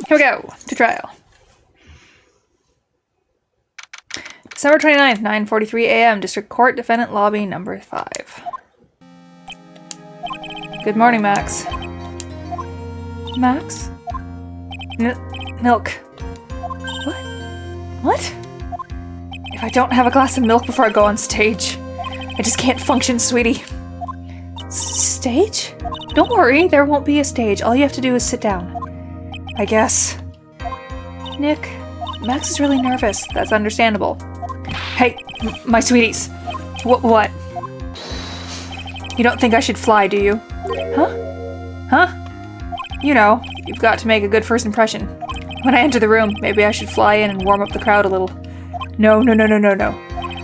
Here we go, to trial. December 29th, 9:43 a.m., District Court, Defendant Lobby, number 5. Good morning, Max. Max? Milk. What? What? If I don't have a glass of milk before I go on stage, I just can't function, sweetie. Stage? Don't worry, there won't be a stage. All you have to do is sit down. I guess. Nick, Max is really nervous. That's understandable. Hey, my sweeties. What? You don't think I should fly, do you? Huh? You know, you've got to make a good first impression. When I enter the room, maybe I should fly in and warm up the crowd a little. No.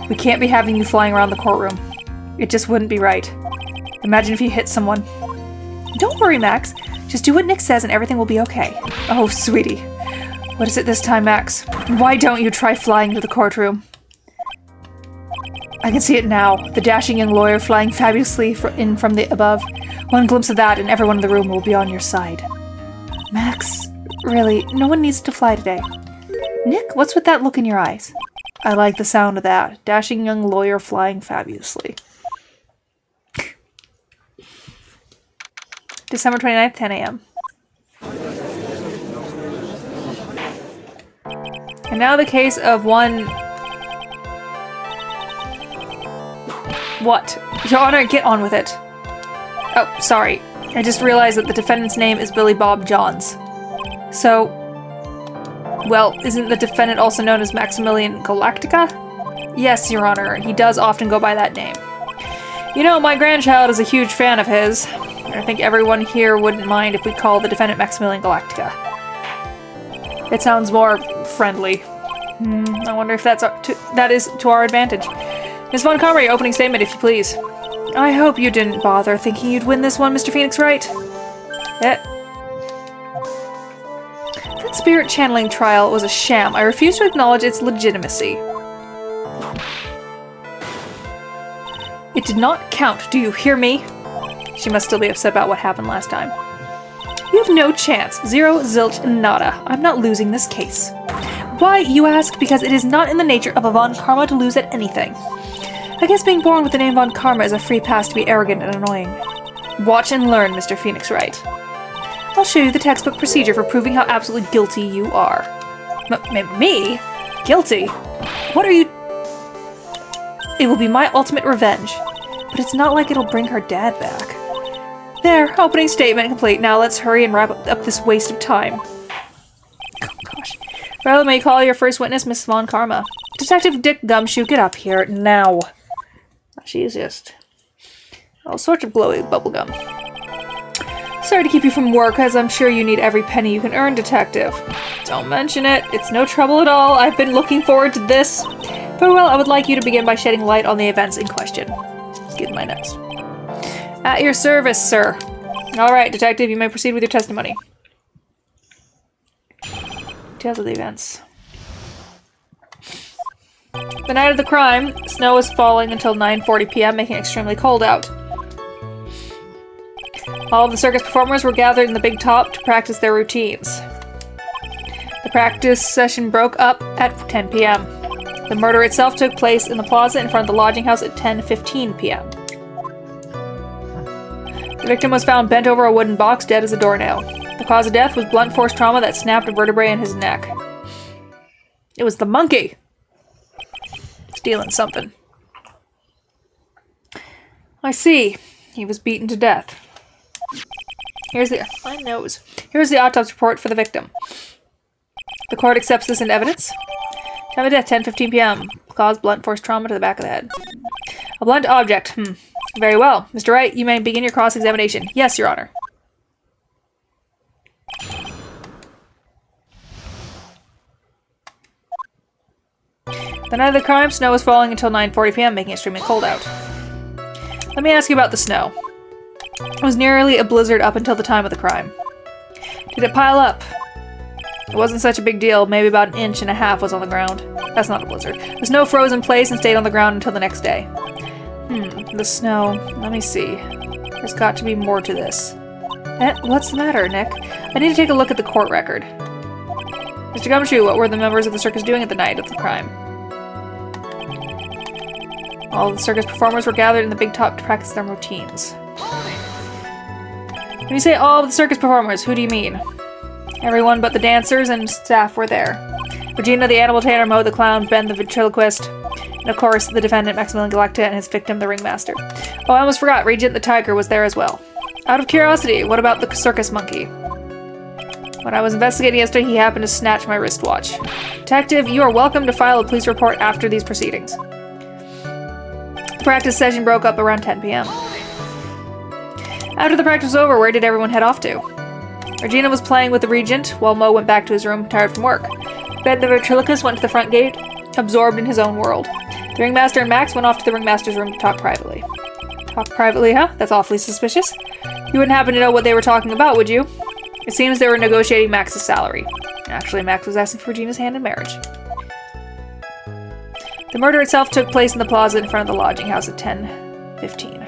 We can't be having you flying around the courtroom. It just wouldn't be right. Imagine if you hit someone. Don't worry, Max. Just do what Nick says and everything will be okay. Oh, sweetie. What is it this time, Max? Why don't you try flying to the courtroom? I can see it now. The dashing young lawyer flying fabulously in from the above. One glimpse of that and everyone in the room will be on your side. Max, really, no one needs to fly today. Nick, what's with that look in your eyes? I like the sound of that. Dashing young lawyer flying fabulously. December 29th, 10 a.m. And now the case of one... What? Your Honor, get on with it. Oh, sorry. I just realized that the defendant's name is Billy Bob Johns. So... Well, isn't the defendant also known as Maximilian Galactica? Yes, Your Honor, he does often go by that name. You know, my grandchild is a huge fan of his. I think everyone here wouldn't mind if we call the defendant Maximilian Galactica. It sounds more friendly. I wonder if that is to our advantage. Ms. Von Karma, your opening statement, if you please. I hope you didn't bother thinking you'd win this one, Mr. Phoenix Wright. That spirit channeling trial was a sham. I refuse to acknowledge its legitimacy. It did not count, do you hear me? She must still be upset about what happened last time. You have no chance. Zero, zilch, nada. I'm not losing this case. Why, you ask? Because it is not in the nature of a Von Karma to lose at anything. I guess being born with the name Von Karma is a free pass to be arrogant and annoying. Watch and learn, Mr. Phoenix Wright. I'll show you the textbook procedure for proving how absolutely guilty you are. Me? Guilty? What are you... It will be my ultimate revenge. But it's not like it'll bring her dad back. There, opening statement complete. Now let's hurry and wrap up this waste of time. Oh, gosh. Well, may I call your first witness, Miss Von Karma? Detective Dick Gumshoe, get up here now. She's just all sorts of glowy bubblegum. Sorry to keep you from work, as I'm sure you need every penny you can earn, Detective. Don't mention it. It's no trouble at all. I've been looking forward to this. Very well, I would like you to begin by shedding light on the events in question. Get my notes. At your service, sir. All right, Detective, you may proceed with your testimony. Details of the events. The night of the crime, snow was falling until 9:40 p.m., making it extremely cold out. All of the circus performers were gathered in the big top to practice their routines. The practice session broke up at 10 p.m. The murder itself took place in the plaza in front of the lodging house at 10:15 p.m. The victim was found bent over a wooden box, dead as a doornail. The cause of death was blunt force trauma that snapped a vertebrae in his neck. It was the monkey! Stealing something. I see. He was beaten to death. Here's the autopsy report for the victim. The court accepts this into evidence. Time of death, 10:15 p.m. Cause blunt force trauma to the back of the head. A blunt object. Very well. Mr. Wright, you may begin your cross-examination. Yes, Your Honor. The night of the crime, snow was falling until 9:40 p.m., making it extremely cold out. Let me ask you about the snow. It was nearly a blizzard up until the time of the crime. Did it pile up? It wasn't such a big deal. Maybe about 1.5 inches was on the ground. That's not a blizzard. The snow froze in place and stayed on the ground until the next day. The snow. Let me see. There's got to be more to this. What's the matter, Nick? I need to take a look at the court record. Mr. Gumshoe, what were the members of the circus doing at the night of the crime? All the circus performers were gathered in the big top to practice their routines. When you say all of the circus performers, who do you mean? Everyone but the dancers and staff were there. Regina, the animal tamer, Mo, the clown, Ben, the ventriloquist, and of course, the defendant, Maximilian Galacta, and his victim, the ringmaster. Oh, I almost forgot, Regent the tiger was there as well. Out of curiosity, what about the circus monkey? When I was investigating yesterday, he happened to snatch my wristwatch. Detective, you are welcome to file a police report after these proceedings. The practice session broke up around 10 p.m. After the practice was over, where did everyone head off to? Regina was playing with the Regent, while Mo went back to his room, tired from work. Ben the ventriloquist went to the front gate, absorbed in his own world. The ringmaster and Max went off to the ringmaster's room to talk privately. Talk privately, huh? That's awfully suspicious. You wouldn't happen to know what they were talking about, would you? It seems they were negotiating Max's salary. Actually, Max was asking for Regina's hand in marriage. The murder itself took place in the plaza in front of the lodging house at 10:15.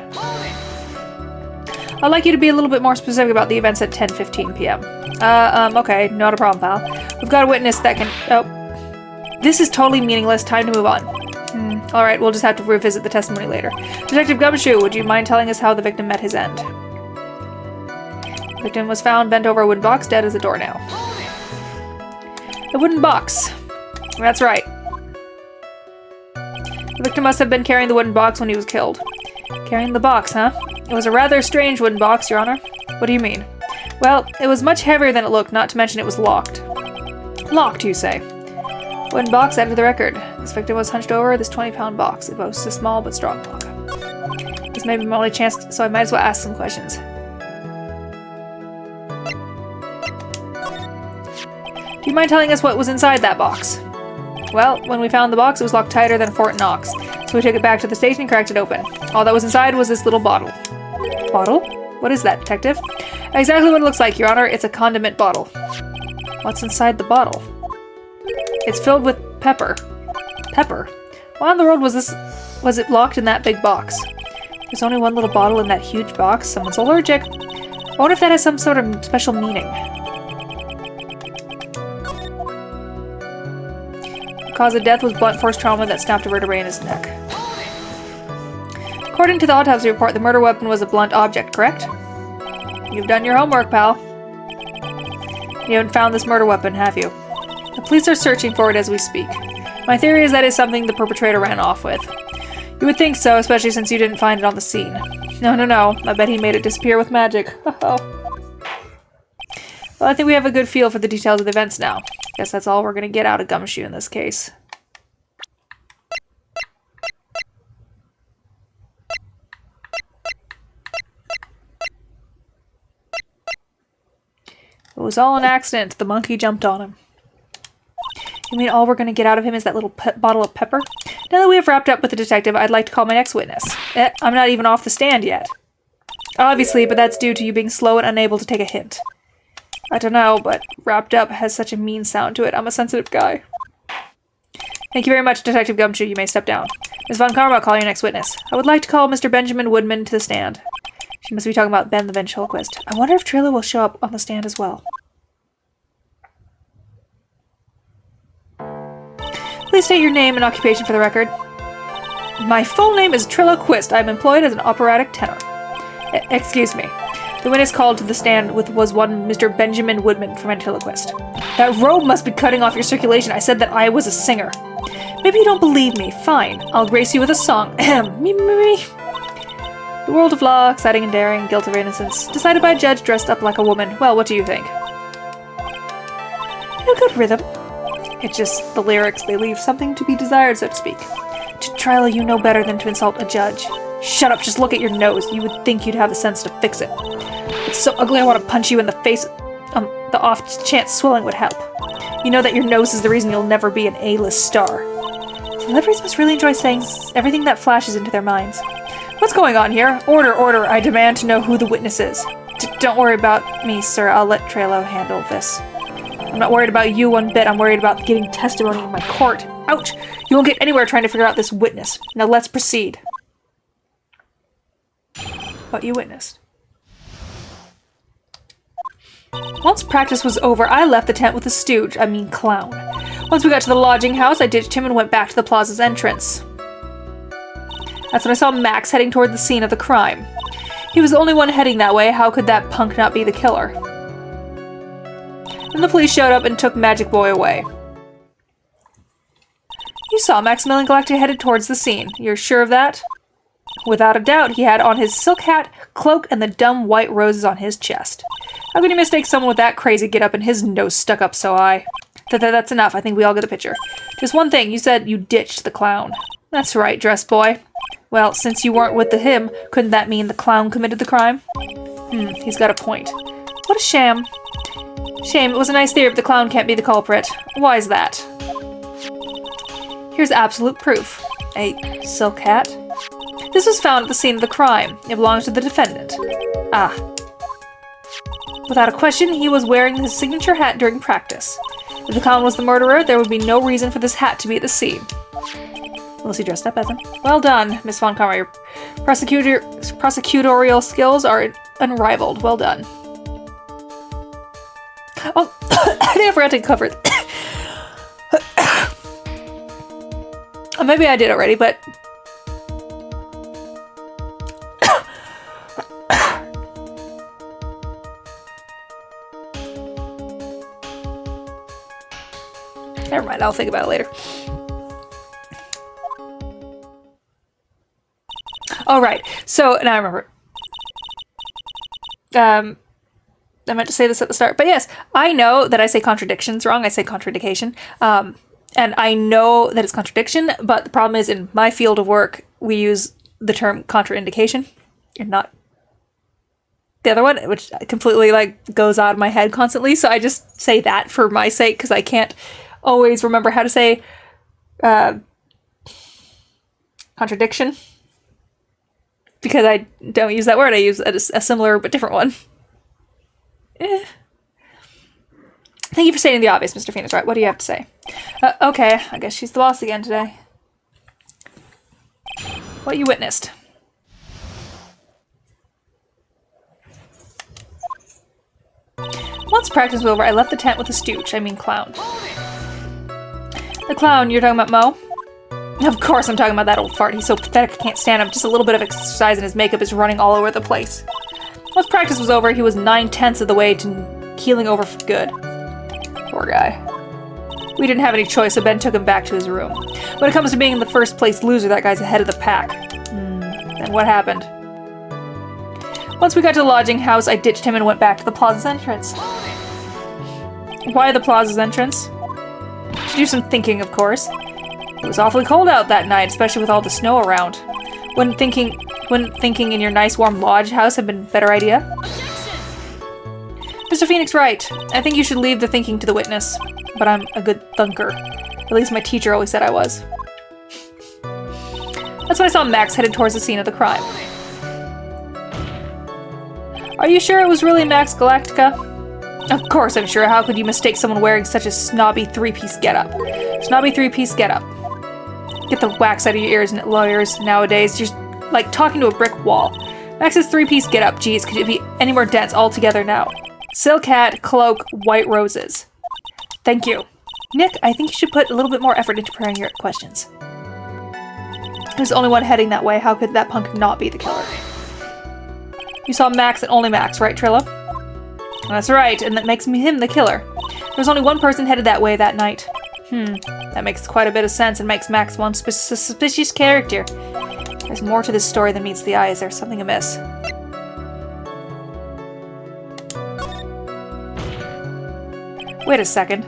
I'd like you to be a little bit more specific about the events at 10:15 p.m. Okay, not a problem, pal. We've got a witness that can... Oh. This is totally meaningless. Time to move on. Alright, we'll just have to revisit the testimony later. Detective Gumshoe, would you mind telling us how the victim met his end? The victim was found bent over a wooden box, dead as a doornail. A wooden box. That's right. The victim must have been carrying the wooden box when he was killed. Carrying the box, huh? It was a rather strange wooden box, Your Honor. What do you mean? Well, it was much heavier than it looked, not to mention it was locked. Locked, you say? Wooden box added to the record. This victim was hunched over this 20-pound box. It boasts a small but strong lock. This may be my only chance, so I might as well ask some questions. Do you mind telling us what was inside that box? Well, when we found the box, it was locked tighter than Fort Knox, so we took it back to the station and cracked it open. All that was inside was this little bottle. Bottle? What is that, detective? Exactly what it looks like, Your Honor. It's a condiment bottle. What's inside the bottle? It's filled with pepper. Pepper? Why in the world was it locked in that big box? There's only one little bottle in that huge box. Someone's allergic. I wonder if that has some sort of special meaning. The cause of death was blunt force trauma that snapped a vertebrae in his neck. According to the autopsy report, the murder weapon was a blunt object, correct? You've done your homework, pal. You haven't found this murder weapon, have you? The police are searching for it as we speak. My theory is that it's something the perpetrator ran off with. You would think so, especially since you didn't find it on the scene. No. I bet he made it disappear with magic. Well, I think we have a good feel for the details of the events now. Guess that's all we're going to get out of Gumshoe in this case. It was all an accident. The monkey jumped on him. You mean all we're going to get out of him is that little bottle of pepper? Now that we have wrapped up with the detective, I'd like to call my next witness. I'm not even off the stand yet. Obviously, but that's due to you being slow and unable to take a hint. I don't know, but wrapped up has such a mean sound to it. I'm a sensitive guy. Thank you very much, Detective Gumshoe. You may step down. Ms. Von Karma, call your next witness. I would like to call Mr. Benjamin Woodman to the stand. She must be talking about Ben the ventriloquist. I wonder if Trilo will show up on the stand as well. Please state your name and occupation for the record. My full name is Triloquist. I am employed as an operatic tenor. Excuse me. The witness called to the stand was one Mr. Benjamin Woodman from Ventriloquist. That robe must be cutting off your circulation. I said that I was a singer. Maybe you don't believe me. Fine. I'll grace you with a song. Me. The world of law, exciting and daring, guilt of innocence. Decided by a judge dressed up like a woman. Well, what do you think? A good rhythm. It's just the lyrics. They leave something to be desired, so to speak. To Trilo, you know better than to insult a judge. Shut up, just look at your nose. You would think you'd have the sense to fix it. It's so ugly I want to punch you in the face. The off chance swelling would help. You know that your nose is the reason you'll never be an A-list star. Celebrities must really enjoy saying everything that flashes into their minds. What's going on here? Order, I demand to know who the witness is. Don't worry about me, sir. I'll let Trilo handle this. I'm not worried about you one bit. I'm worried about getting testimony in my court. Ouch! You won't get anywhere trying to figure out this witness. Now let's proceed. What you witnessed. Once practice was over, I left the tent with the stooge, clown. Once we got to the lodging house, I ditched him and went back to the plaza's entrance. That's when I saw Max heading toward the scene of the crime. He was the only one heading that way. How could that punk not be the killer? Then the police showed up and took Magic Boy away. You saw Maximilian Galactica headed towards the scene. You're sure of that? Without a doubt, he had on his silk hat, cloak, and the dumb white roses on his chest. How could you mistake someone with that crazy get-up and his nose stuck up so high? That's enough. I think we all get the picture. Just one thing. You said you ditched the clown. That's right, dress boy. Well, since you weren't with him, couldn't that mean the clown committed the crime? He's got a point. What a sham. Shame. It was a nice theory, but the clown can't be the culprit. Why is that? Here's absolute proof. A silk hat. This was found at the scene of the crime. It belongs to the defendant. Ah. Without a question, he was wearing his signature hat during practice. If the clown was the murderer, there would be no reason for this hat to be at the scene. Unless he dressed up as him. Well done, Miss Von Conroy. Your prosecutorial skills are unrivaled. Well done. Oh, I think I forgot to cover it. Maybe I did already, but... Never mind, I'll think about it later. Oh, right. So, now I remember. I meant to say this at the start, but yes, I know that I say contradictions wrong. I say contradication. And I know that it's contradiction, but the problem is in my field of work, we use the term contraindication and not the other one, which completely goes out of my head constantly. So I just say that for my sake, because I can't always remember how to say contradiction. Because I don't use that word, I use a similar but different one. Thank you for stating the obvious, Mr. Phoenix Wright. What do you have to say? Okay, I guess she's the boss again today. What you witnessed. Once practice was over, I left the tent with the stooge. Clown. The clown, you're talking about Mo? Of course I'm talking about that old fart. He's so pathetic I can't stand him. Just a little bit of exercise and his makeup is running all over the place. Once practice was over, he was 9/10 of the way to keeling over for good. Poor guy. We didn't have any choice, so Ben took him back to his room. When it comes to being the first place loser, that guy's ahead of the pack. And what happened? Once we got to the lodging house, I ditched him and went back to the plaza's entrance. Why the plaza's entrance? To do some thinking, of course. It was awfully cold out that night, especially with all the snow around. Wouldn't thinking in your nice warm lodge house have been a better idea? Mr. Phoenix Wright, I think you should leave the thinking to the witness. But I'm a good thunker. At least my teacher always said I was. That's when I saw Max headed towards the scene of the crime. Are you sure it was really Max Galactica? Of course I'm sure. How could you mistake someone wearing such a snobby three-piece getup? Snobby three-piece getup. Get the wax out of your ears, lawyers, nowadays. You're like talking to a brick wall. Max's three-piece getup, geez, could it be any more dense altogether now? Silk hat, cloak, white roses. Thank you. Nick, I think you should put a little bit more effort into preparing your questions. There's only one heading that way. How could that punk not be the killer? You saw Max and only Max, right, Trilla? That's right, and that makes him the killer. There's only one person headed that way that night. That makes quite a bit of sense and makes Max one suspicious character. There's more to this story than meets the eye. Is there something amiss? Wait a second.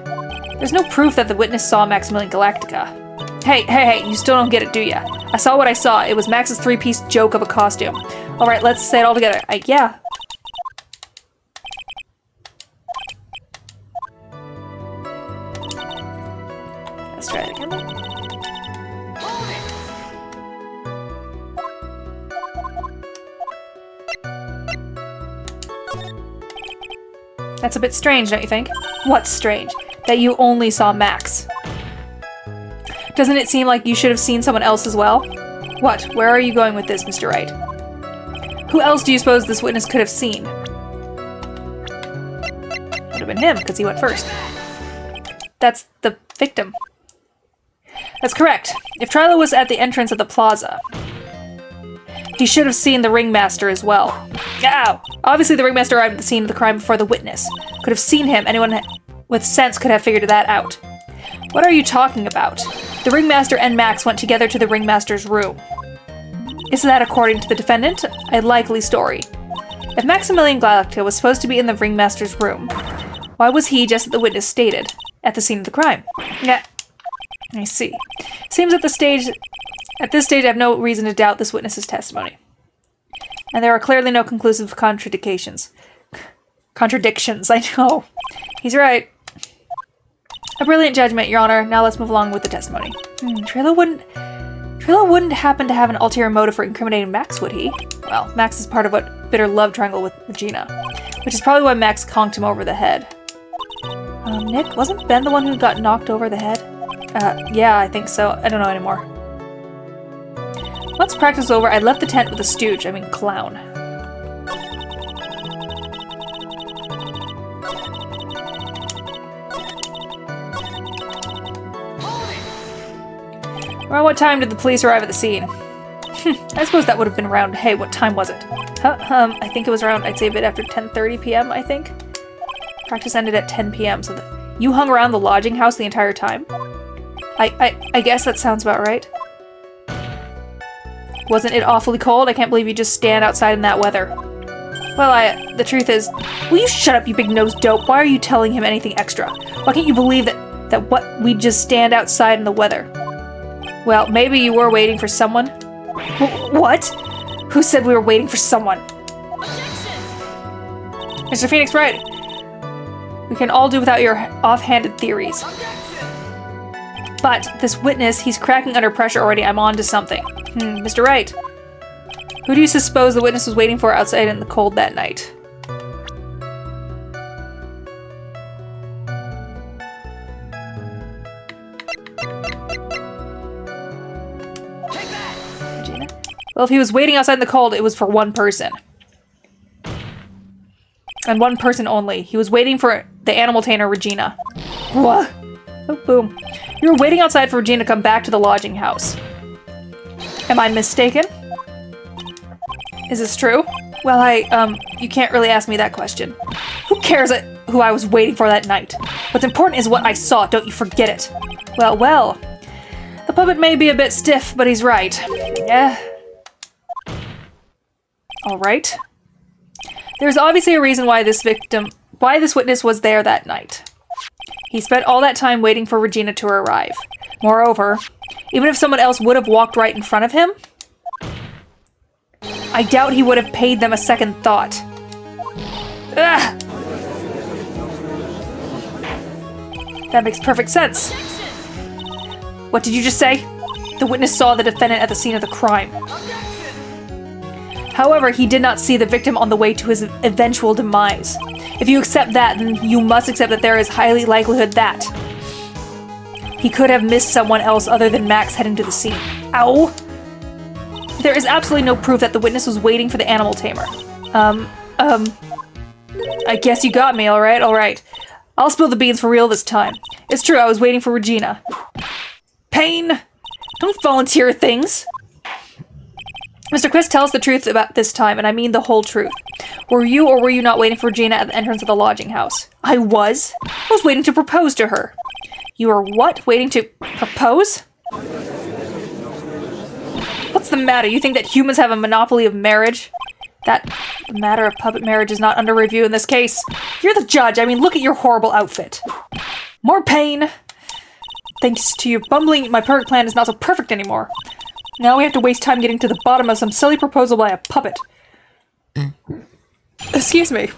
There's no proof that the witness saw Maximilian Galactica. Hey, you still don't get it, do ya? I saw what I saw. It was Max's three-piece joke of a costume. Alright, let's say it all together. Yeah. Let's try it again. That's a bit strange, don't you think? What's strange? That you only saw Max. Doesn't it seem like you should have seen someone else as well? What? Where are you going with this, Mr. Wright? Who else do you suppose this witness could have seen? Would have been him, because he went first. That's the victim. That's correct. If Trilo was at the entrance of the plaza, he should have seen the ringmaster as well. Ow! Obviously the ringmaster arrived at the scene of the crime before the witness. Could have seen him. Anyone with sense could have figured that out. What are you talking about? The ringmaster and Max went together to the ringmaster's room. Is that according to the defendant? A likely story. If Maximilian Galactica was supposed to be in the ringmaster's room, why was he, just as the witness stated, at the scene of the crime? Yeah, I see. Seems at this stage I have no reason to doubt this witness's testimony. And there are clearly no conclusive contradictions. Contradictions, I know. He's right. A brilliant judgment, Your Honor. Now let's move along with the testimony. Trilo wouldn't happen to have an ulterior motive for incriminating Max, would he? Well, Max is part of what bitter love triangle with Regina, which is probably why Max conked him over the head. Nick, wasn't Ben the one who got knocked over the head? Yeah, I think so. I don't know anymore. Once practice was over, I left the tent with a stooge, clown. Around what time did the police arrive at the scene? I suppose that would have been around, hey, what time was it? I think it was around, I'd say a bit after 10:30 p.m., I think. Practice ended at 10 p.m., so you hung around the lodging house the entire time? I guess that sounds about right. Wasn't it awfully cold? I can't believe you just stand outside in that weather. Well, the truth is... Will you shut up, you big-nosed dope? Why are you telling him anything extra? Why can't you believe that what we just stand outside in the weather? Well, maybe you were waiting for someone? What? Who said we were waiting for someone? Objection! Mr. Phoenix Wright, we can all do without your off-handed theories. Objection! But this witness, he's cracking under pressure already. I'm on to something. Mr. Wright, who do you suppose the witness was waiting for outside in the cold that night? Regina? Well, if he was waiting outside in the cold, it was for one person. And one person only. He was waiting for the animal tamer, Regina. What? Oh, boom. You were waiting outside for Regina to come back to the lodging house. Am I mistaken? Is this true? Well, you can't really ask me that question. Who cares who I was waiting for that night? What's important is what I saw, don't you forget it. Well. The puppet may be a bit stiff, but he's right. Yeah. Alright. There's obviously a reason why this witness was there that night. He spent all that time waiting for Regina to arrive. Moreover, even if someone else would have walked right in front of him, I doubt he would have paid them a second thought. Ugh! That makes perfect sense. What did you just say? The witness saw the defendant at the scene of the crime. However, he did not see the victim on the way to his eventual demise. If you accept that, then you must accept that there is highly likelihood that he could have missed someone else other than Max heading to the scene. Ow! There is absolutely no proof that the witness was waiting for the animal tamer. I guess you got me, alright. I'll spill the beans for real this time. It's true, I was waiting for Regina. Pain! Don't volunteer things! Mr. Quist, tell us the truth about this time, and I mean the whole truth. Were you or were you not waiting for Regina at the entrance of the lodging house? I was? I was waiting to propose to her. You were what? Waiting to propose? What's the matter? You think that humans have a monopoly of marriage? That the matter of puppet marriage is not under review in this case. You're the judge. Look at your horrible outfit. More pain. Thanks to your bumbling, my perfect plan is not so perfect anymore. Now we have to waste time getting to the bottom of some silly proposal by a puppet. Excuse me.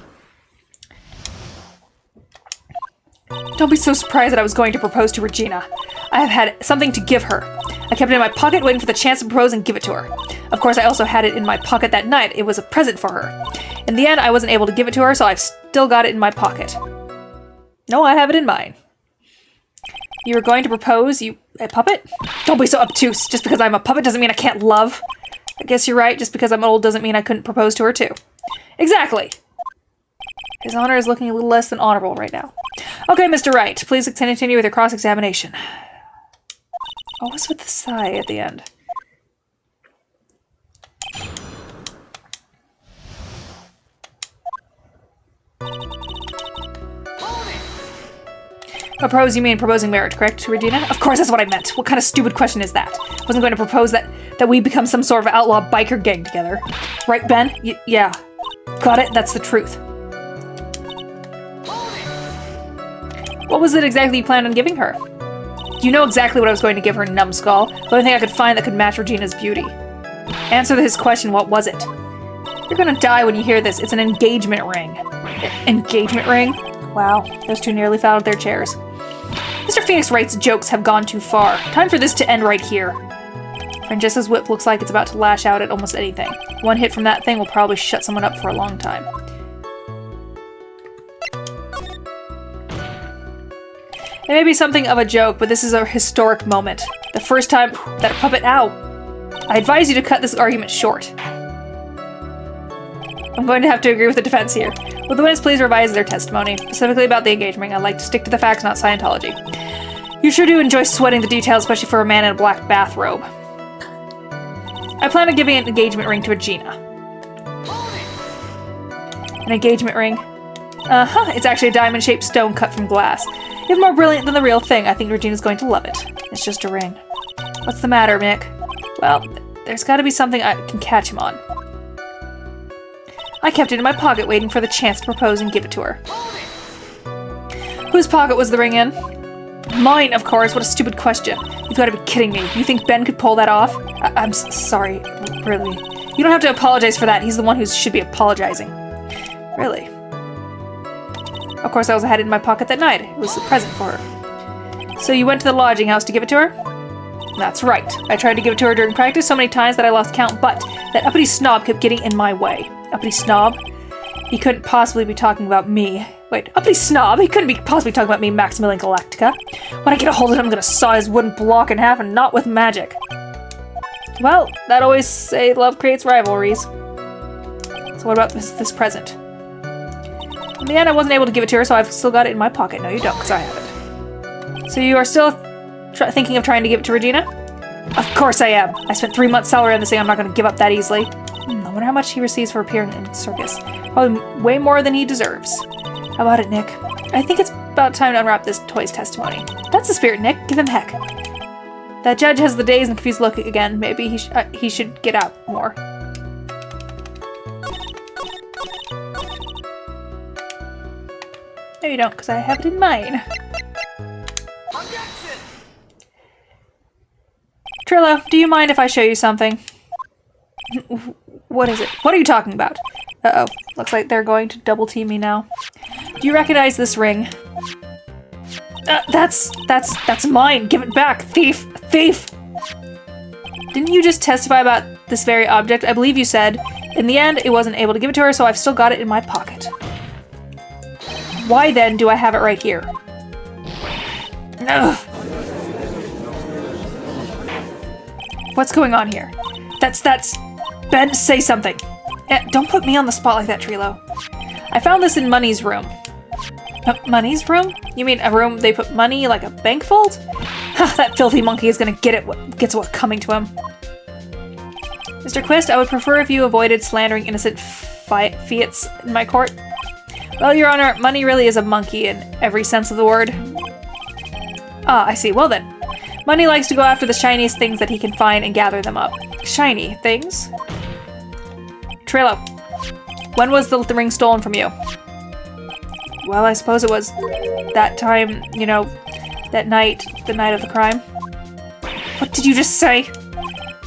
Don't be so surprised that I was going to propose to Regina. I have had something to give her. I kept it in my pocket waiting for the chance to propose and give it to her. Of course, I also had it in my pocket that night. It was a present for her. In the end, I wasn't able to give it to her, so I've still got it in my pocket. No, I have it in mine. You were going to propose, a puppet? Don't be so obtuse. Just because I'm a puppet doesn't mean I can't love. I guess you're right, just because I'm old doesn't mean I couldn't propose to her too. Exactly! His honor is looking a little less than honorable right now. Okay, Mr. Wright, please continue with your cross-examination. What was with the sigh at the end? Propose, you mean proposing marriage, correct, Regina? Of course, that's what I meant. What kind of stupid question is that? I wasn't going to propose that we become some sort of outlaw biker gang together. Right, Ben? Yeah. Got it? That's the truth. What was it exactly you planned on giving her? You know exactly what I was going to give her, numbskull. The only thing I could find that could match Regina's beauty. Answer his question, what was it? You're gonna die when you hear this. It's an engagement ring. Engagement ring? Wow, those two nearly fell out of their chairs. Mr. Phoenix Wright's jokes have gone too far. Time for this to end right here. Francesca's whip looks like it's about to lash out at almost anything. One hit from that thing will probably shut someone up for a long time. It may be something of a joke, but this is a historic moment. The first time that a puppet— Ow! I advise you to cut this argument short. I'm going to have to agree with the defense here. Will the witness please revise their testimony, specifically about the engagement ring? I'd like to stick to the facts, not Scientology. You sure do enjoy sweating the details, especially for a man in a black bathrobe. I plan on giving an engagement ring to Regina. An engagement ring? Uh-huh, it's actually a diamond-shaped stone cut from glass. Even more brilliant than the real thing. I think Regina's going to love it. It's just a ring. What's the matter, Mick? Well, there's gotta be something I can catch him on. I kept it in my pocket waiting for the chance to propose and give it to her. Whose pocket was the ring in? Mine, of course. What a stupid question. You've got to be kidding me. You think Ben could pull that off? I'm sorry. Really. You don't have to apologize for that. He's the one who should be apologizing. Really. Of course, I also had it in my pocket that night. It was a present for her. So you went to the lodging house to give it to her? That's right. I tried to give it to her during practice so many times that I lost count, but that uppity snob kept getting in my way. Uppity snob? He couldn't possibly be talking about me. Wait, uppity snob? He couldn't be possibly talking about me, Maximilian Galactica. When I get a hold of him, I'm gonna saw his wooden block in half, and not with magic. Well, that always say love creates rivalries. So what about this present? In the end, I wasn't able to give it to her, so I've still got it in my pocket. No, you don't, because I have it. So you are still thinking of trying to give it to Regina? Of course I am. I spent 3 months' salary on this thing. I'm not going to give up that easily. I wonder how much he receives for appearing in the circus. Probably way more than he deserves. How about it, Nick? I think it's about time to unwrap this toy's testimony. That's the spirit, Nick. Give him heck. That judge has the dazed and confused look again. Maybe he should get out more. No, you don't, because I have it in mine. Trillo, do you mind if I show you something? What is it? What are you talking about? Uh-oh. Looks like they're going to double team me now. Do you recognize this ring? That's mine. Give it back, thief! Thief! Didn't you just testify about this very object? I believe you said. In the end, it wasn't able to give it to her, so I've still got it in my pocket. Why then do I have it right here? Ugh. What's going on here? That's... Ben, say something. Don't put me on the spot like that, Trillo. I found this in Money's room. Money's room? You mean a room they put money, like a bank vault? That filthy monkey is gonna get what's coming to him. Mr. Quist, I would prefer if you avoided slandering innocent fiats in my court. Well, Your Honor, Money really is a monkey in every sense of the word. Ah, I see. Well then. Money likes to go after the shiniest things that he can find and gather them up. Shiny things? Trillo, when was the ring stolen from you? Well, I suppose it was that time, you know, that night, the night of the crime. What did you just say?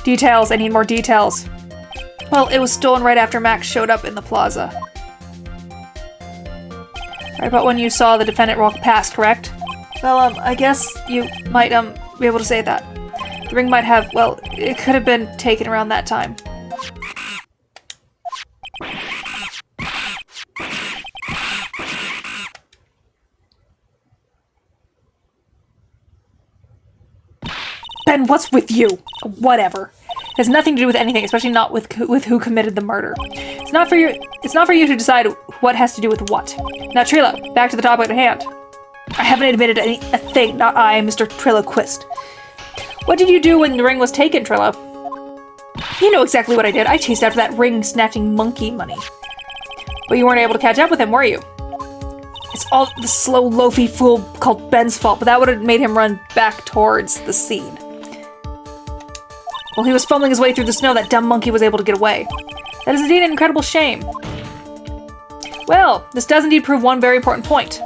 Details, I need more details. Well, it was stolen right after Max showed up in the plaza. Right about when you saw the defendant walk past, correct? Well, I guess you might, be able to say that. The ring might have, well, it could have been taken around that time. Ben, what's with you? Whatever. It has nothing to do with anything, especially not with who committed the murder. It's not for you to decide what has to do with what. Now, Trilo, back to the topic at hand. I haven't admitted a thing, not I, Mr. Triloquist. What did you do when the ring was taken, Trilo? You know exactly what I did. I chased after that ring-snatching monkey money. But you weren't able to catch up with him, were you? It's all the slow, loafy fool called Ben's fault, but that would have made him run back towards the scene. While he was fumbling his way through the snow, that dumb monkey was able to get away. That is indeed an incredible shame. Well, this does indeed prove one very important point.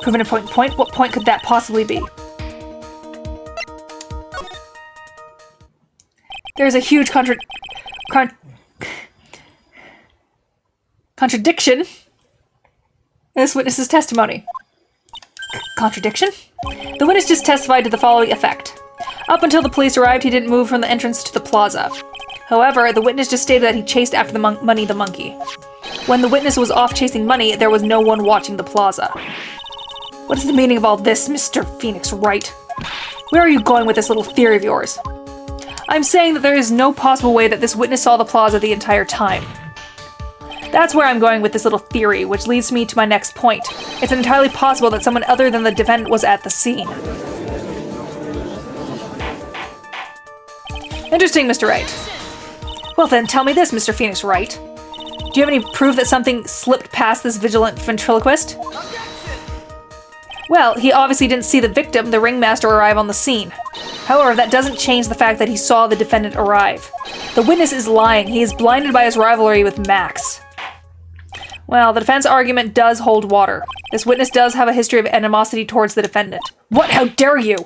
Prove an important point? What point could that possibly be? There's a huge contradiction in this witness's testimony. Contradiction? The witness just testified to the following effect. Up until the police arrived, he didn't move from the entrance to the plaza. However, the witness just stated that he chased after the monkey. When the witness was off chasing money, there was no one watching the plaza. What is the meaning of all this, Mr. Phoenix Wright? Where are you going with this little theory of yours? I'm saying that there is no possible way that this witness saw the plaza the entire time. That's where I'm going with this little theory, which leads me to my next point. It's entirely possible that someone other than the defendant was at the scene. Interesting, Mr. Wright. Well then, tell me this, Mr. Phoenix Wright. Do you have any proof that something slipped past this vigilant ventriloquist? Well, he obviously didn't see the victim, the ringmaster, arrive on the scene. However, that doesn't change the fact that he saw the defendant arrive. The witness is lying. He is blinded by his rivalry with Max. Well, the defense argument does hold water. This witness does have a history of animosity towards the defendant. What? How dare you?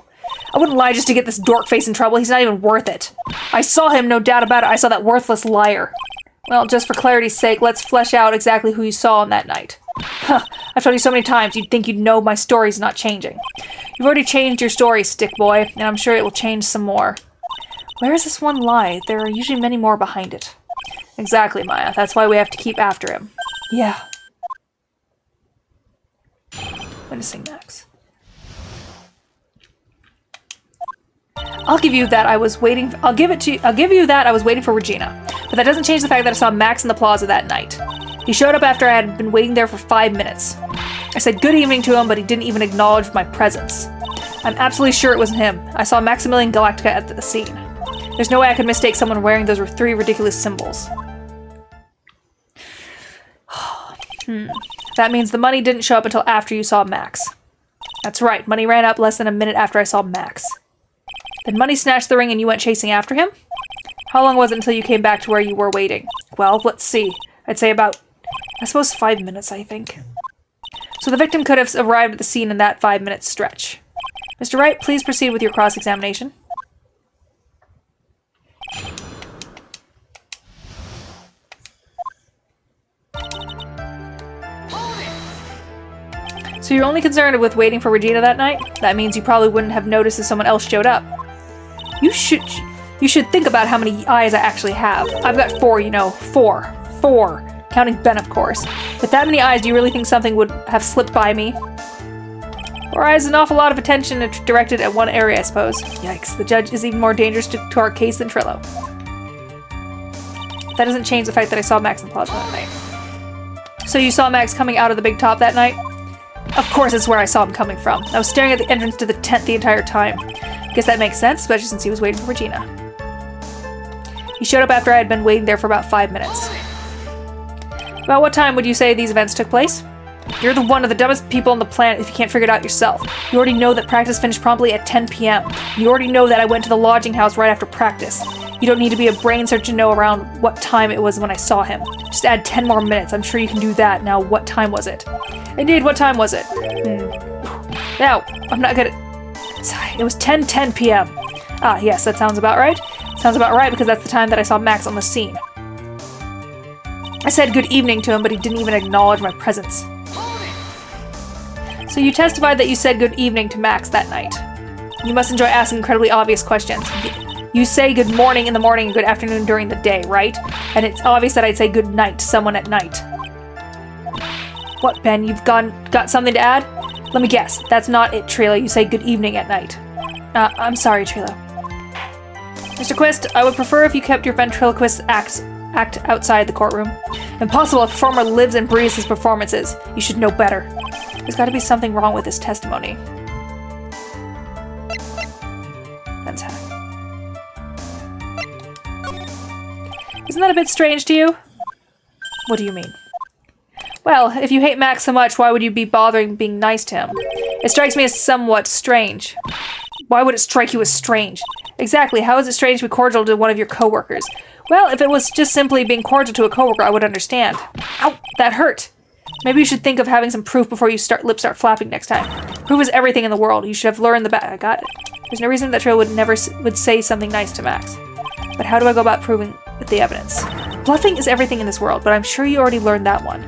I wouldn't lie just to get this dork face in trouble. He's not even worth it. I saw him, no doubt about it. I saw that worthless liar. Well, just for clarity's sake, let's flesh out exactly who you saw on that night. Huh, I've told you so many times, you'd think you'd know my story's not changing. You've already changed your story, Stick Boy, and I'm sure it will change some more. Where is this one lie? There are usually many more behind it. Exactly, Maya. That's why we have to keep after him. Yeah. Witnessing Max. I'll give you that I was waiting for Regina. But that doesn't change the fact that I saw Max in the plaza that night. He showed up after I had been waiting there for 5 minutes. I said good evening to him, but he didn't even acknowledge my presence. I'm absolutely sure it wasn't him. I saw Maximilian Galactica at the scene. There's no way I could mistake someone wearing those 3 ridiculous symbols. That means the money didn't show up until after you saw Max. That's right, money ran up less than a minute after I saw Max. Then money snatched the ring and you went chasing after him? How long was it until you came back to where you were waiting? Well, let's see. I'd say about, I suppose 5 minutes, I think. So the victim could have arrived at the scene in that 5-minute stretch. Mr. Wright, please proceed with your cross-examination. So you're only concerned with waiting for Regina that night? That means you probably wouldn't have noticed if someone else showed up. You should think about how many eyes I actually have. I've got 4, you know. 4. 4. Counting Ben, of course. With that many eyes, do you really think something would have slipped by me? 4 eyes is an awful lot of attention directed at one area, I suppose. Yikes, the judge is even more dangerous to our case than Trillo. That doesn't change the fact that I saw Max in the plaza that night. So you saw Max coming out of the big top that night? Of course, it's where I saw him coming from. I was staring at the entrance to the tent the entire time. Guess that makes sense, especially since he was waiting for Regina. He showed up after I had been waiting there for about 5 minutes. About what time would you say these events took place? You're one of the dumbest people on the planet if you can't figure it out yourself. You already know that practice finished promptly at 10 p.m. You already know that I went to the lodging house right after practice. You don't need to be a brain surgeon to know around what time it was when I saw him. Just add 10 more minutes. I'm sure you can do that. Now, what time was it? Indeed, what time was it? Now, I'm not good at... Sorry, it was 10:10 p.m. Ah, yes, that sounds about right. Sounds about right because that's the time that I saw Max on the scene. I said good evening to him, but he didn't even acknowledge my presence. So you testified that you said good evening to Max that night. You must enjoy asking incredibly obvious questions. You say good morning in the morning and good afternoon during the day, right? And it's obvious that I'd say good night to someone at night. What, Ben, you've got something to add? Let me guess, that's not it, Trilo. You say good evening at night. I'm sorry, Trilo. Mr. Quist, I would prefer if you kept your ventriloquist act outside the courtroom. Impossible, a performer lives and breathes his performances. You should know better. There's got to be something wrong with this testimony. That's how. Isn't that a bit strange to you? What do you mean? Well, if you hate Max so much, why would you be bothering being nice to him? It strikes me as somewhat strange. Why would it strike you as strange? Exactly, how is it strange to be cordial to one of your coworkers? Well, if it was just simply being cordial to a coworker, I would understand. Ow, that hurt. Maybe you should think of having some proof before you start flapping next time. Proof is everything in the world. You should have learned I got it. There's no reason that Trill would say something nice to Max. But how do I go about proving the evidence? Bluffing is everything in this world, but I'm sure you already learned that one.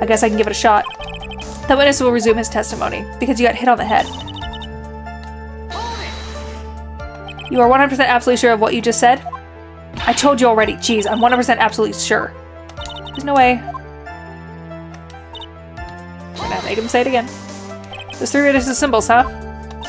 I guess I can give it a shot. The witness will resume his testimony, because you got hit on the head. You are 100% absolutely sure of what you just said? I told you already. Jeez, I'm 100% absolutely sure. There's no way. I'm gonna make him say it again. There's 3 witnesses symbols, huh?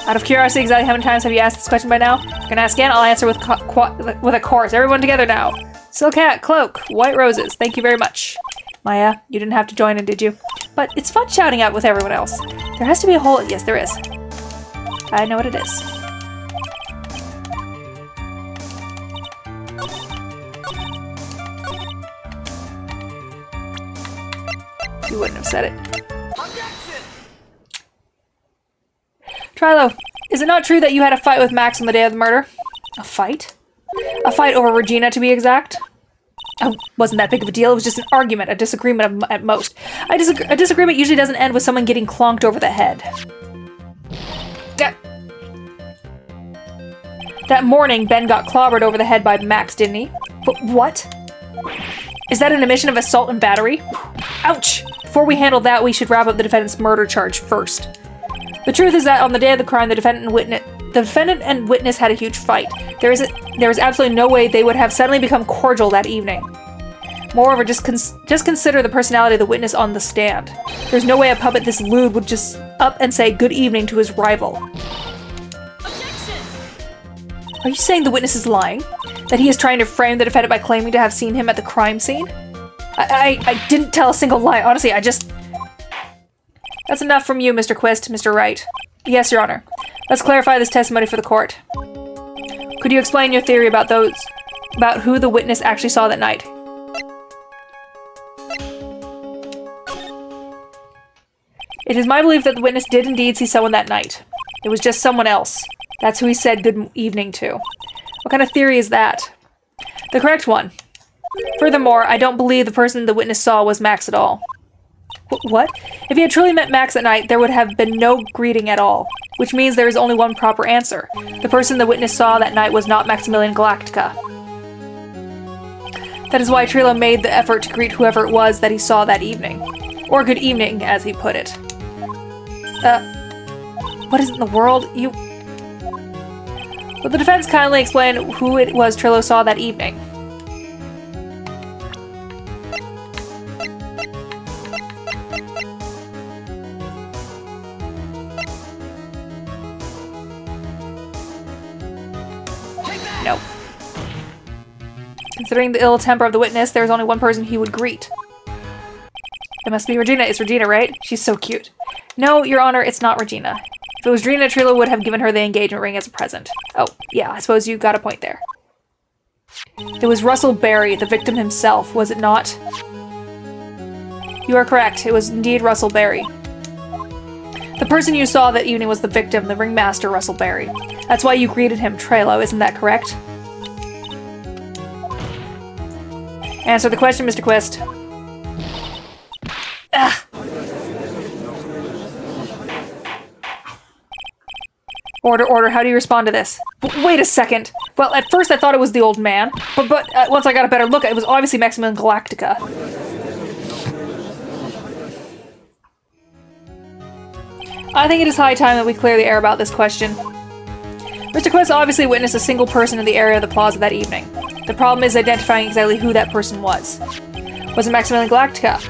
Out of curiosity, exactly how many times have you asked this question by now? If you're gonna ask again, I'll answer with a chorus. Everyone together now. Silk hat, cloak, white roses. Thank you very much. Maya, you didn't have to join in, did you? But it's fun shouting out with everyone else. There has to be a hole. Yes, there is. I know what it is. You wouldn't have said it. Trilo, is it not true that you had a fight with Max on the day of the murder? A fight? A fight over Regina, to be exact? Oh, wasn't that big of a deal. It was just an argument, a disagreement at most. A disagreement usually doesn't end with someone getting clonked over the head. That morning, Ben got clobbered over the head by Max, didn't he? But what? Is that an admission of assault and battery? Ouch! Before we handle that, we should wrap up the defendant's murder charge first. The truth is that on the day of the crime, the defendant and witness had a huge fight. There is absolutely no way they would have suddenly become cordial that evening. Moreover, just consider the personality of the witness on the stand. There's no way a puppet this lewd would just up and say good evening to his rival. Objection! Are you saying the witness is lying? That he is trying to frame the defendant by claiming to have seen him at the crime scene? I didn't tell a single lie. Honestly, That's enough from you, Mr. Quist, Mr. Wright. Yes, Your Honor. Let's clarify this testimony for the court. Could you explain your theory about who the witness actually saw that night? It is my belief that the witness did indeed see someone that night. It was just someone else. That's who he said good evening to. What kind of theory is that? The correct one. Furthermore, I don't believe the person the witness saw was Max at all. What? If he had truly met Max that night, there would have been no greeting at all. Which means there is only one proper answer. The person the witness saw that night was not Maximilian Galactica. That is why Trilo made the effort to greet whoever it was that he saw that evening. Or good evening, as he put it. What is in the world? Will the defense kindly explain who it was Trilo saw that evening? Nope. Considering the ill temper of the witness, there is only one person he would greet. It must be Regina. It's Regina, right? She's so cute. No, Your Honor, it's not Regina. If it was Regina, Trilo would have given her the engagement ring as a present. Oh, yeah, I suppose you got a point there. It was Russell Berry, the victim himself, was it not? You are correct. It was indeed Russell Berry. The person you saw that evening was the victim, the ringmaster Russell Berry. That's why you greeted him, Trilo, isn't that correct? Answer the question, Mr. Quist. Ah. Order, how do you respond to this? Wait a second. Well, at first I thought it was the old man, but once I got a better look, it was obviously Maximilian Galactica. I think it is high time that we clear the air about this question. Mr. Quist obviously witnessed a single person in the area of the plaza that evening. The problem is identifying exactly who that person was. Was it Maximilian Galactica?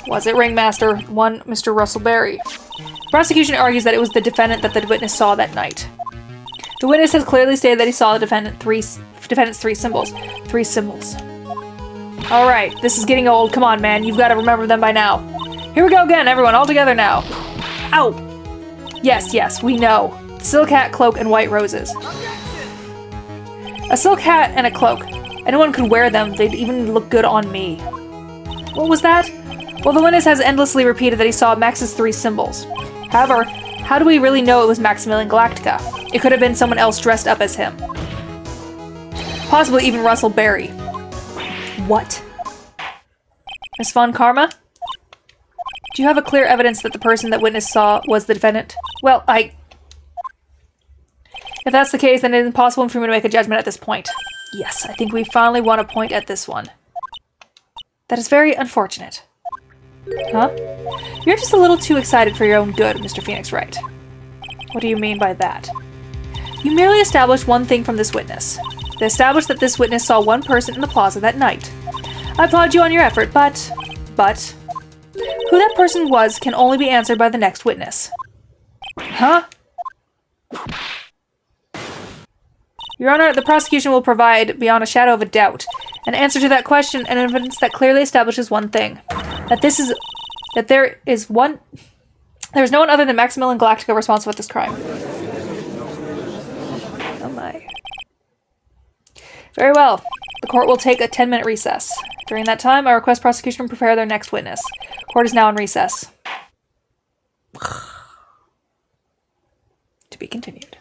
Was it Ringmaster 1 Mr. Russell Berry? The prosecution argues that it was the defendant that the witness saw that night. The witness has clearly stated that he saw the defendant defendant's 3 symbols. 3 symbols. Alright, this is getting old. Come on, man. You've got to remember them by now. Here we go again, everyone. All together now. Ow! Yes, we know. Silk hat, cloak, and white roses. A silk hat and a cloak. Anyone could wear them. They'd even look good on me. What was that? Well, the witness has endlessly repeated that he saw Max's 3 symbols. However, how do we really know it was Maximilian Galactica? It could have been someone else dressed up as him. Possibly even Russell Berry. What? Miss Von Karma? Do you have a clear evidence that the person that witness saw was the defendant? Well, if that's the case, then it is impossible for me to make a judgment at this point. Yes, I think we finally won a point at this one. That is very unfortunate. Huh? You're just a little too excited for your own good, Mr. Phoenix Wright. What do you mean by that? You merely established one thing from this witness. They established that this witness saw one person in the plaza that night. I applaud you on your effort, but... who that person was can only be answered by the next witness. Huh? Your Honor, the prosecution will provide, beyond a shadow of a doubt, an answer to that question and evidence that clearly establishes one thing. There is no one other than Maximilian Galactica responsible for this crime. Oh my. Very well. The court will take a 10-minute recess. During that time, I request prosecution to prepare their next witness. Court is now in recess. To be continued.